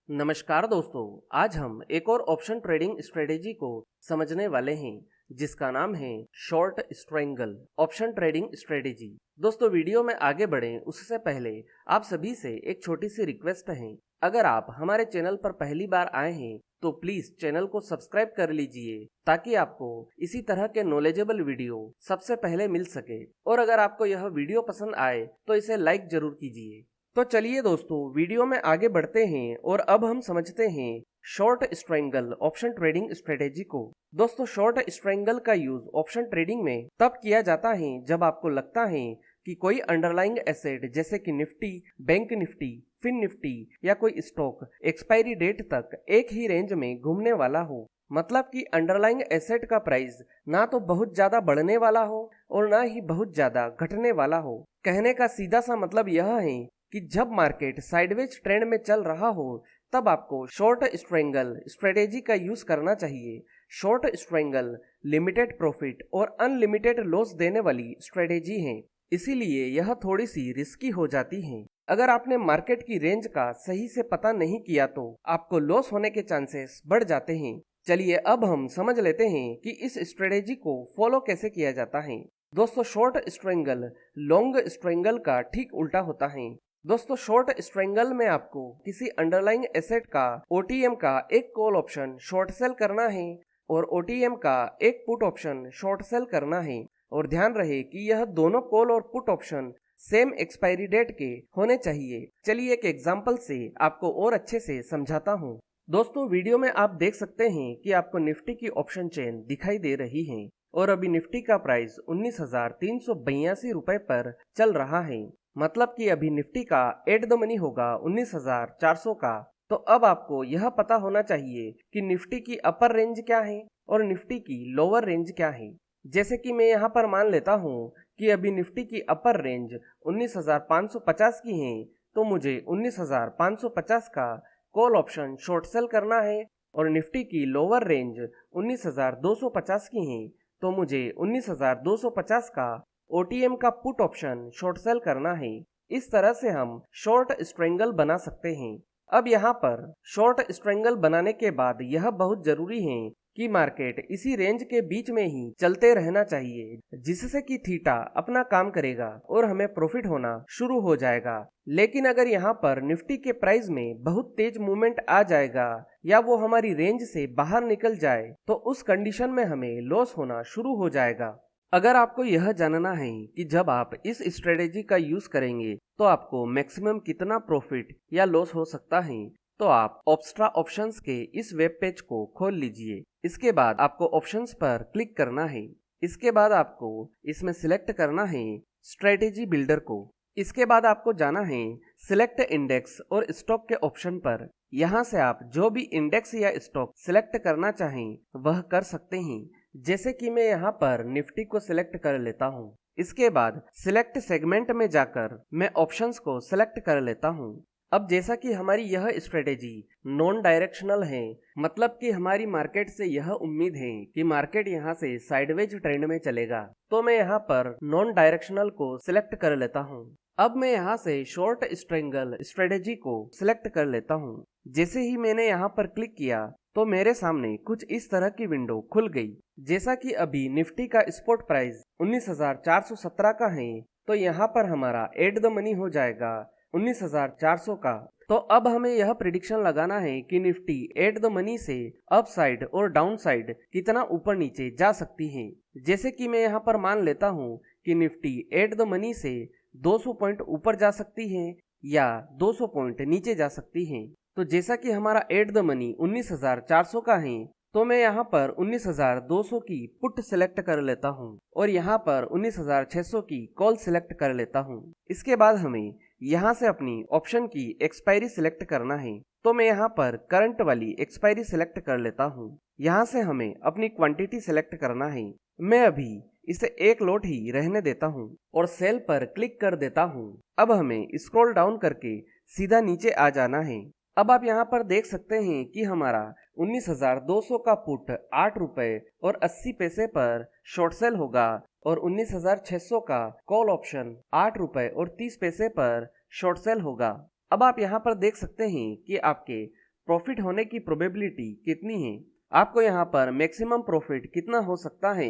नमस्कार दोस्तों, आज हम एक और ऑप्शन ट्रेडिंग स्ट्रेटेजी को समझने वाले हैं जिसका नाम है short strangle option trading strategy. दोस्तों, वीडियो में आगे बढ़ें उससे पहले आप सभी से एक छोटी सी रिक्वेस्ट है। अगर आप हमारे चैनल पर पहली बार आए हैं तो प्लीज चैनल को सब्सक्राइब कर लीजिए ताकि आपको इसी तरह के नॉलेजेबल वीडियो सबसे पहले मिल सके। और अगर आपको यह वीडियो पसंद आए तो इसे लाइक जरूर कीजिए। तो चलिए दोस्तों, वीडियो में आगे बढ़ते हैं और अब हम समझते हैं short strangle option trading strategy को। दोस्तों, शॉर्ट स्ट्रेंगल का यूज ऑप्शन ट्रेडिंग में तब किया जाता है जब आपको लगता है कि कोई अंडरलाइंग एसेट जैसे कि निफ्टी, बैंक निफ्टी, फिन निफ्टी या कोई स्टॉक एक्सपायरी डेट तक एक ही रेंज में घूमने वाला हो। मतलब कि अंडरलाइंग एसेट का प्राइस ना तो बहुत ज्यादा बढ़ने वाला हो और ना ही बहुत ज्यादा घटने वाला हो। कहने का सीधा सा मतलब यह है कि जब मार्केट साइडवेज ट्रेंड में चल रहा हो तब आपको शॉर्ट स्ट्रेंगल स्ट्रेटेजी का यूज करना चाहिए। शॉर्ट स्ट्रेंगल लिमिटेड प्रॉफिट और अनलिमिटेड लॉस देने वाली स्ट्रेटेजी है, इसीलिए यह थोड़ी सी रिस्की हो जाती है। अगर आपने मार्केट की रेंज का सही से पता नहीं किया तो आपको लॉस होने के चांसेस बढ़ जाते हैं। चलिए अब हम समझ लेते हैं कि इस स्ट्रेटेजी को फॉलो कैसे किया जाता है। दोस्तों, शॉर्ट स्ट्रेंगल लॉन्ग स्ट्रेंगल का ठीक उल्टा होता है। दोस्तों, शॉर्ट स्ट्रेंगल में आपको किसी अंडरलाइंग एसेट का ओटीएम का एक कॉल ऑप्शन शॉर्ट सेल करना है और ओटीएम का एक पुट ऑप्शन शॉर्ट सेल करना है। और ध्यान रहे कि यह दोनों कॉल और put option same expiry date के होने चाहिए। चलिए एक एग्जांपल से आपको और अच्छे से समझाता हूँ। दोस्तों, वीडियो में आप देख सकते हैं कि आपको निफ्टी की ऑप्शन चेन दिखाई दे रही है और अभी निफ्टी का प्राइस 19,382 रुपए पर चल रहा है। मतलब कि अभी निफ्टी का एट द मनी होगा 19,400 का। तो अब आपको यह पता होना चाहिए कि निफ्टी की अपर रेंज क्या है और निफ्टी की लोअर रेंज क्या है। जैसे कि मैं यहाँ पर मान लेता हूँ कि अभी निफ्टी की अपर रेंज 19,550 की है, तो मुझे 19,550 का कॉल ऑप्शन शॉर्ट सेल करना है। और निफ्टी की लोअर रेंज 19,250 की है, तो मुझे 19,250 का ओटीएम का पुट ऑप्शन शॉर्ट सेल करना है। इस तरह से हम शॉर्ट स्ट्रेंगल बना सकते हैं। अब यहाँ पर शॉर्ट स्ट्रेंगल बनाने के बाद यह बहुत जरूरी है कि मार्केट इसी रेंज के बीच में ही चलते रहना चाहिए, जिससे कि थीटा अपना काम करेगा और हमें प्रॉफिट होना शुरू हो जाएगा। लेकिन अगर यहाँ पर निफ्टी के प्राइस में बहुत तेज मूवमेंट आ जाएगा या वो हमारी रेंज से बाहर निकल जाए तो उस कंडीशन में हमें लॉस होना शुरू हो जाएगा। अगर आपको यह जानना है कि जब आप इस स्ट्रेटेजी का यूज करेंगे तो आपको मैक्सिमम कितना प्रॉफिट या लॉस हो सकता है, तो आप ऑप्स्ट्रा ऑप्शंस के इस वेब पेज को खोल लीजिए। इसके बाद आपको ऑप्शंस पर क्लिक करना है। इसके बाद आपको इसमें सिलेक्ट करना है स्ट्रेटेजी बिल्डर को। इसके बाद आपको जाना है सिलेक्ट इंडेक्स और स्टॉक के ऑप्शन पर। यहाँ से आप जो भी इंडेक्स या स्टॉक सिलेक्ट करना चाहें वह कर सकते हैं। जैसे कि मैं यहाँ पर निफ्टी को सिलेक्ट कर लेता हूँ। इसके बाद सिलेक्ट सेगमेंट में जाकर मैं ऑप्शंस को सिलेक्ट कर लेता हूँ। अब जैसा कि हमारी यह स्ट्रेटेजी नॉन डायरेक्शनल है, मतलब कि हमारी मार्केट से यह उम्मीद है कि मार्केट यहाँ से साइडवेज ट्रेंड में चलेगा, तो मैं यहाँ पर नॉन डायरेक्शनल को सिलेक्ट कर लेता हूँ। अब मैं यहाँ से शॉर्ट स्ट्रेंगल स्ट्रेटेजी को सिलेक्ट कर लेता हूँ। जैसे ही मैंने यहाँ पर क्लिक किया तो मेरे सामने कुछ इस तरह की विंडो खुल गई। जैसा कि अभी निफ्टी का स्पॉट प्राइस 19,417 का है, तो यहाँ पर हमारा एट द मनी हो जाएगा 19,400 का। तो अब हमें यह प्रिडिक्शन लगाना है कि निफ्टी एट द मनी से अप साइड और डाउन साइड कितना ऊपर नीचे जा सकती है। जैसे कि मैं यहाँ पर मान लेता हूँ कि निफ्टी एट द मनी से 200 पॉइंट ऊपर जा सकती है या 200 पॉइंट नीचे जा सकती है। तो जैसा कि हमारा एट द मनी 19,400 का है, तो मैं यहाँ पर 19,200 की पुट सिलेक्ट कर लेता हूँ और यहाँ पर 19,600 की कॉल सिलेक्ट कर लेता हूँ। इसके बाद हमें यहाँ से अपनी ऑप्शन की एक्सपायरी सिलेक्ट करना है, तो मैं यहाँ पर करंट वाली एक्सपायरी सिलेक्ट कर लेता हूँ। यहाँ से हमें अपनी क्वांटिटी सिलेक्ट करना है। मैं अभी इसे एक लॉट ही रहने देता हूँ और सेल पर क्लिक कर देता हूँ। अब हमें स्क्रॉल डाउन करके सीधा नीचे आ जाना है। अब आप यहाँ पर देख सकते हैं कि हमारा 19,200 का पुट 8 रुपए और 80 पैसे पर शॉर्ट सेल होगा और 19,600 का कॉल ऑप्शन 8 रुपए और 30 पैसे पर शॉर्ट सेल होगा। अब आप यहाँ पर देख सकते हैं कि आपके प्रॉफिट होने की प्रोबेबिलिटी कितनी है, आपको यहाँ पर मैक्सिमम प्रॉफिट कितना हो सकता है।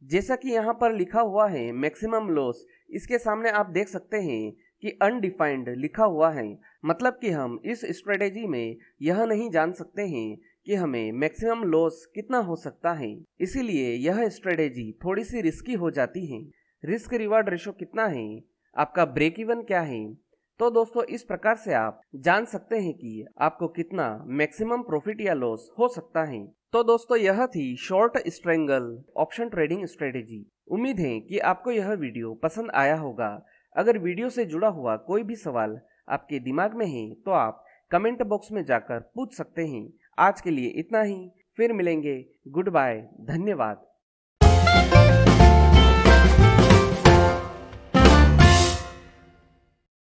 जैसा कि यहाँ पर लिखा हुआ है मैक्सिमम लॉस, इसके सामने आप देख सकते हैं कि अनडिफाइंड लिखा हुआ है, मतलब कि हम इस स्ट्रेटेजी में यह नहीं जान सकते हैं कि हमें मैक्सिमम लॉस कितना हो सकता है। इसीलिए यह स्ट्रेटेजी थोड़ी सी रिस्की हो जाती है। रिस्क रिवार्ड रेशो कितना है, आपका ब्रेक इवन क्या है, तो दोस्तों इस प्रकार से आप जान सकते हैं कि आपको कितना मैक्सिमम प्रॉफिट या लॉस हो सकता है। तो दोस्तों यह थी short strangle option trading strategy. उम्मीद है कि आपको यह वीडियो पसंद आया होगा। अगर वीडियो से जुड़ा हुआ कोई भी सवाल आपके दिमाग में है तो आप कमेंट बॉक्स में जाकर पूछ सकते हैं। आज के लिए इतना ही, फिर मिलेंगे। गुड बाय, धन्यवाद।